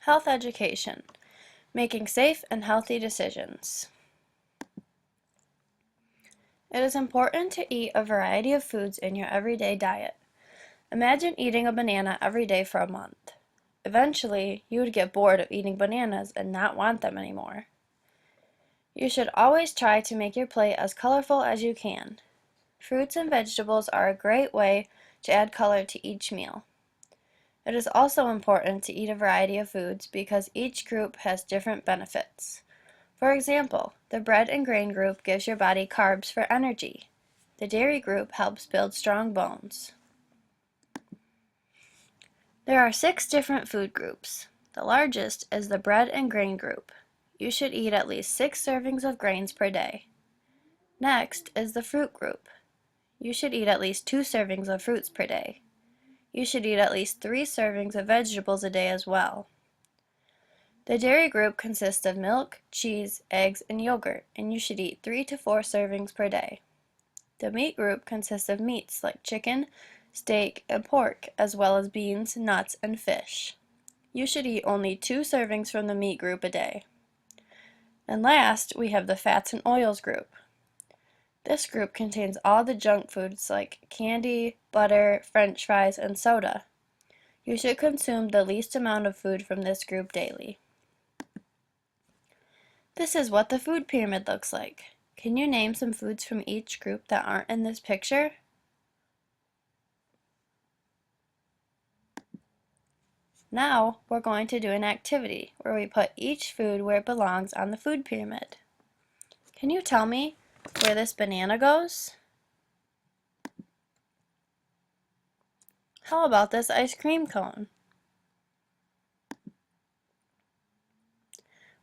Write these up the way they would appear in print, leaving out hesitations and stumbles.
Health education, making safe and healthy decisions. It is important to eat a variety of foods in your everyday diet. Imagine eating a banana every day for a month. Eventually, you would get bored of eating bananas and not want them anymore. You should always try to make your plate as colorful as you can. Fruits and vegetables are a great way to add color to each meal. It is also important to eat a variety of foods because each group has different benefits. For example, the bread and grain group gives your body carbs for energy. The dairy group helps build strong bones. There are 6 different food groups. The largest is the bread and grain group. You should eat at least 6 servings of grains per day. Next is the fruit group. You should eat at least 2 servings of fruits per day. You should eat at least 3 servings of vegetables a day as well. The dairy group consists of milk, cheese, eggs, and yogurt, and you should eat 3 to 4 servings per day. The meat group consists of meats like chicken, steak, and pork, as well as beans, nuts, and fish. You should eat only 2 servings from the meat group a day. And last, we have the fats and oils group. This group contains all the junk foods like candy, butter, french fries, and soda. You should consume the least amount of food from this group daily. This is what the food pyramid looks like. Can you name some foods from each group that aren't in this picture? Now we're going to do an activity where we put each food where it belongs on the food pyramid. Can you tell me where this banana goes? How about this ice cream cone?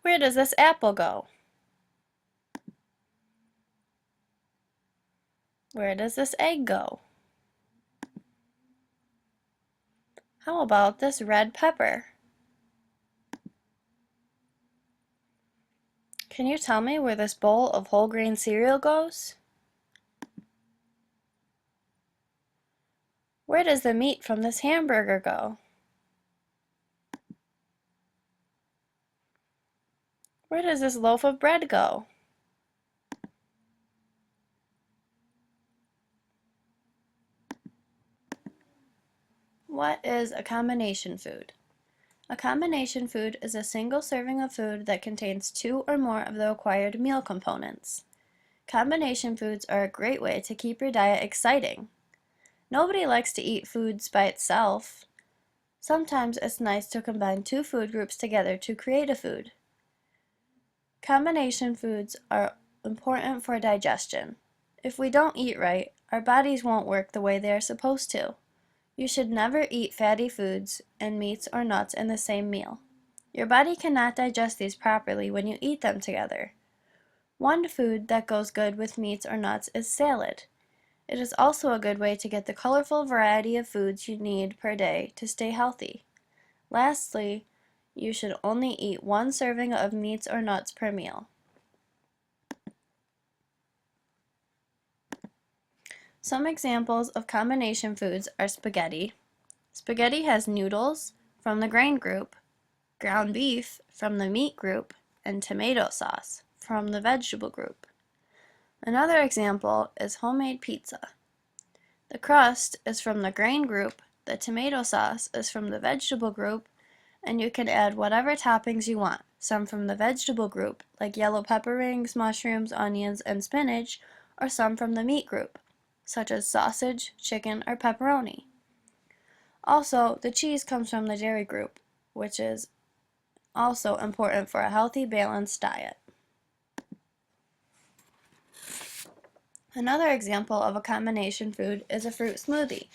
Where does this apple go? Where does this egg go? How about this red pepper? Can you tell me where this bowl of whole grain cereal goes? Where does the meat from this hamburger go? Where does this loaf of bread go? What is a combination food? A combination food is a single serving of food that contains 2 or more of the required meal components. Combination foods are a great way to keep your diet exciting. Nobody likes to eat foods by itself. Sometimes it's nice to combine 2 food groups together to create a food. Combination foods are important for digestion. If we don't eat right, our bodies won't work the way they are supposed to. You should never eat fatty foods and meats or nuts in the same meal. Your body cannot digest these properly when you eat them together. One food that goes good with meats or nuts is salad. It is also a good way to get the colorful variety of foods you need per day to stay healthy. Lastly, you should only eat 1 serving of meats or nuts per meal. Some examples of combination foods are spaghetti. Spaghetti has noodles from the grain group, ground beef from the meat group, and tomato sauce from the vegetable group. Another example is homemade pizza. The crust is from the grain group, the tomato sauce is from the vegetable group, and you can add whatever toppings you want, some from the vegetable group, like yellow pepper rings, mushrooms, onions, and spinach, or some from the meat group, such as sausage, chicken, or pepperoni. Also, the cheese comes from the dairy group, which is also important for a healthy, balanced diet. Another example of a combination food is a fruit smoothie.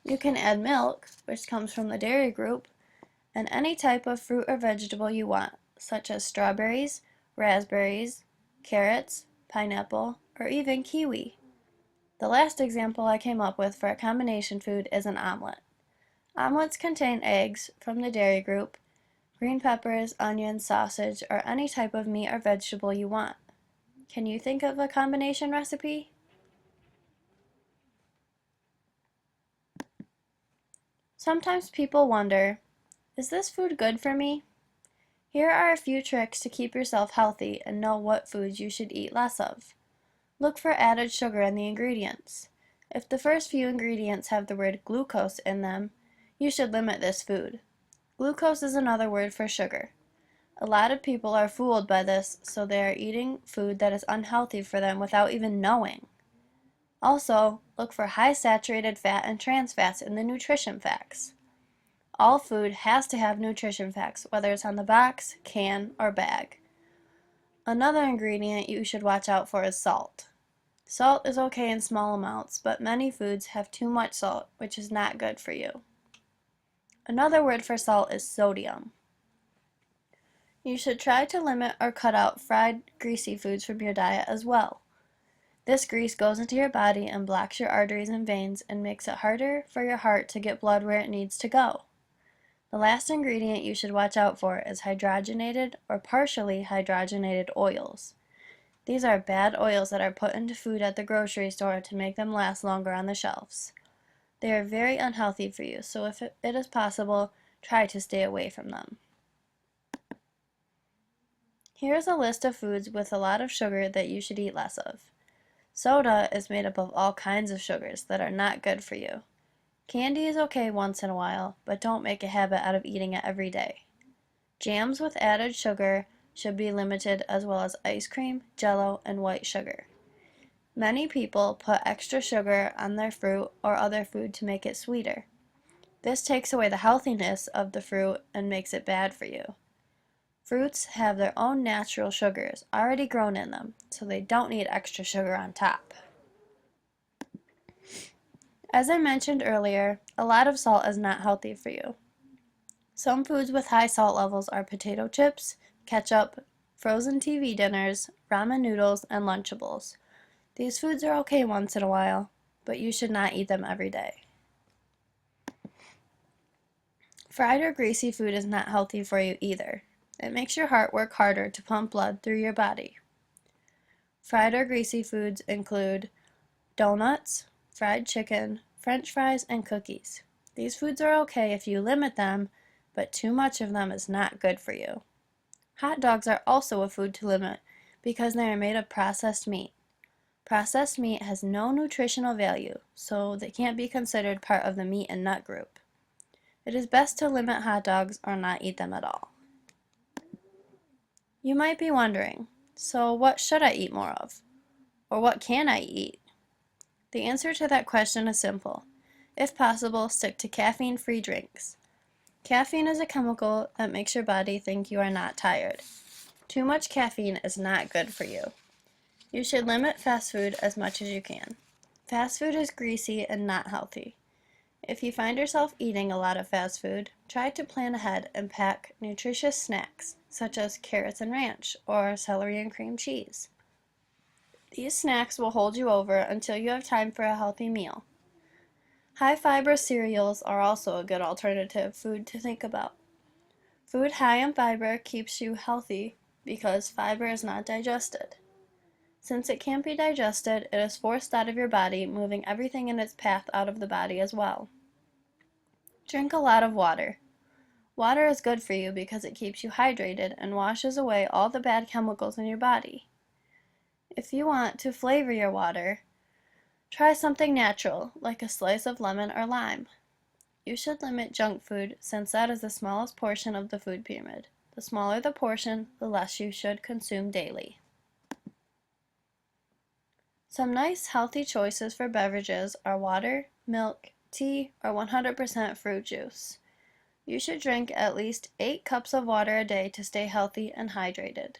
You can add milk, which comes from the dairy group, and any type of fruit or vegetable you want, such as strawberries, raspberries, carrots, pineapple, or even kiwi. The last example I came up with for a combination food is an omelet. Omelets contain eggs from the dairy group, green peppers, onions, sausage, or any type of meat or vegetable you want. Can you think of a combination recipe? Sometimes people wonder, Is this food good for me? Here are a few tricks to keep yourself healthy and know what foods you should eat less of. Look for added sugar in the ingredients. If the first few ingredients have the word glucose in them, you should limit this food. Glucose is another word for sugar. A lot of people are fooled by this, so they are eating food that is unhealthy for them without even knowing. Also, look for high saturated fat and trans fats in the nutrition facts. All food has to have nutrition facts, whether it's on the box, can, or bag. Another ingredient you should watch out for is salt. Salt is okay in small amounts, but many foods have too much salt, which is not good for you. Another word for salt is sodium. You should try to limit or cut out fried, greasy foods from your diet as well. This grease goes into your body and blocks your arteries and veins and makes it harder for your heart to get blood where it needs to go. The last ingredient you should watch out for is hydrogenated or partially hydrogenated oils. These are bad oils that are put into food at the grocery store to make them last longer on the shelves. They are very unhealthy for you, so if it is possible, try to stay away from them. Here is a list of foods with a lot of sugar that you should eat less of. Soda is made up of all kinds of sugars that are not good for you. Candy is okay once in a while, but don't make a habit out of eating it every day. Jams with added sugar should be limited, as well as ice cream, jello, and white sugar. Many people put extra sugar on their fruit or other food to make it sweeter. This takes away the healthiness of the fruit and makes it bad for you. Fruits have their own natural sugars already grown in them, so they don't need extra sugar on top. As I mentioned earlier, a lot of salt is not healthy for you. Some foods with high salt levels are potato chips, ketchup, frozen TV dinners, ramen noodles, and Lunchables. These foods are okay once in a while, but you should not eat them every day. Fried or greasy food is not healthy for you either. It makes your heart work harder to pump blood through your body. Fried or greasy foods include donuts, fried chicken, French fries, and cookies. These foods are okay if you limit them, but too much of them is not good for you. Hot dogs are also a food to limit because they are made of processed meat. Processed meat has no nutritional value, so they can't be considered part of the meat and nut group. It is best to limit hot dogs or not eat them at all. You might be wondering, so what should I eat more of? Or what can I eat? The answer to that question is simple. If possible, stick to caffeine-free drinks. Caffeine is a chemical that makes your body think you are not tired. Too much caffeine is not good for you. You should limit fast food as much as you can. Fast food is greasy and not healthy. If you find yourself eating a lot of fast food, try to plan ahead and pack nutritious snacks, such as carrots and ranch or celery and cream cheese. These snacks will hold you over until you have time for a healthy meal. High-fiber cereals are also a good alternative food to think about. Food high in fiber keeps you healthy because fiber is not digested. Since it can't be digested, it is forced out of your body, moving everything in its path out of the body as well. Drink a lot of water. Water is good for you because it keeps you hydrated and washes away all the bad chemicals in your body. If you want to flavor your water, try something natural, like a slice of lemon or lime. You should limit junk food since that is the smallest portion of the food pyramid. The smaller the portion, the less you should consume daily. Some nice healthy choices for beverages are water, milk, tea, or 100% fruit juice. You should drink at least 8 cups of water a day to stay healthy and hydrated.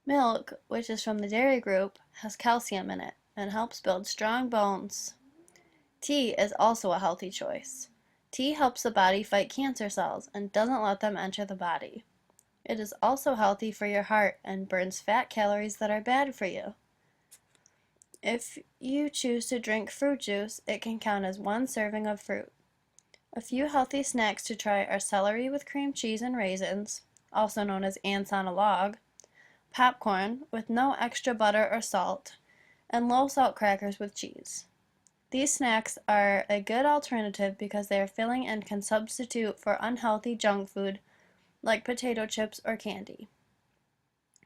Milk, which is from the dairy group, has calcium in it and helps build strong bones. Tea is also a healthy choice. Tea helps the body fight cancer cells and doesn't let them enter the body. It is also healthy for your heart and burns fat calories that are bad for you. If you choose to drink fruit juice, it can count as 1 serving of fruit. A few healthy snacks to try are celery with cream cheese and raisins, also known as ants on a log, popcorn with no extra butter or salt, and low-salt crackers with cheese. These snacks are a good alternative because they are filling and can substitute for unhealthy junk food like potato chips or candy.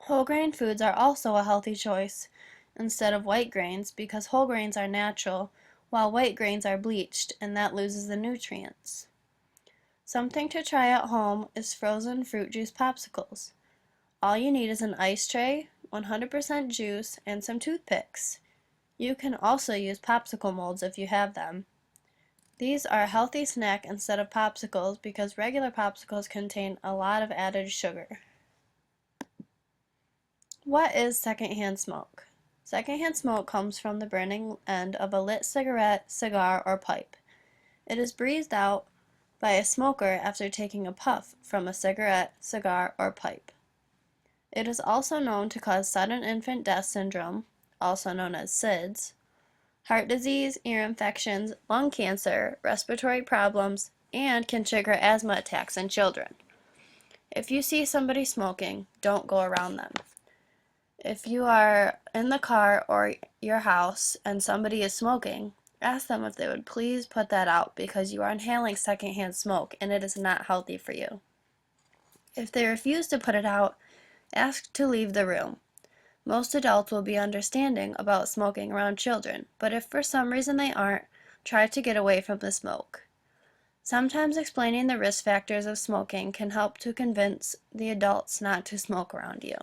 Whole grain foods are also a healthy choice instead of white grains because whole grains are natural while white grains are bleached and that loses the nutrients. Something to try at home is frozen fruit juice popsicles. All you need is an ice tray, 100% juice, and some toothpicks. You can also use popsicle molds if you have them. These are a healthy snack instead of popsicles because regular popsicles contain a lot of added sugar. What is secondhand smoke? Secondhand smoke comes from the burning end of a lit cigarette, cigar, or pipe. It is breathed out by a smoker after taking a puff from a cigarette, cigar, or pipe. It is also known to cause sudden infant death syndrome, also known as SIDS, heart disease, ear infections, lung cancer, respiratory problems, and can trigger asthma attacks in children. If you see somebody smoking, don't go around them. If you are in the car or your house and somebody is smoking, ask them if they would please put that out because you are inhaling secondhand smoke and it is not healthy for you. If they refuse to put it out, ask to leave the room. Most adults will be understanding about smoking around children, but if for some reason they aren't, try to get away from the smoke. Sometimes explaining the risk factors of smoking can help to convince the adults not to smoke around you.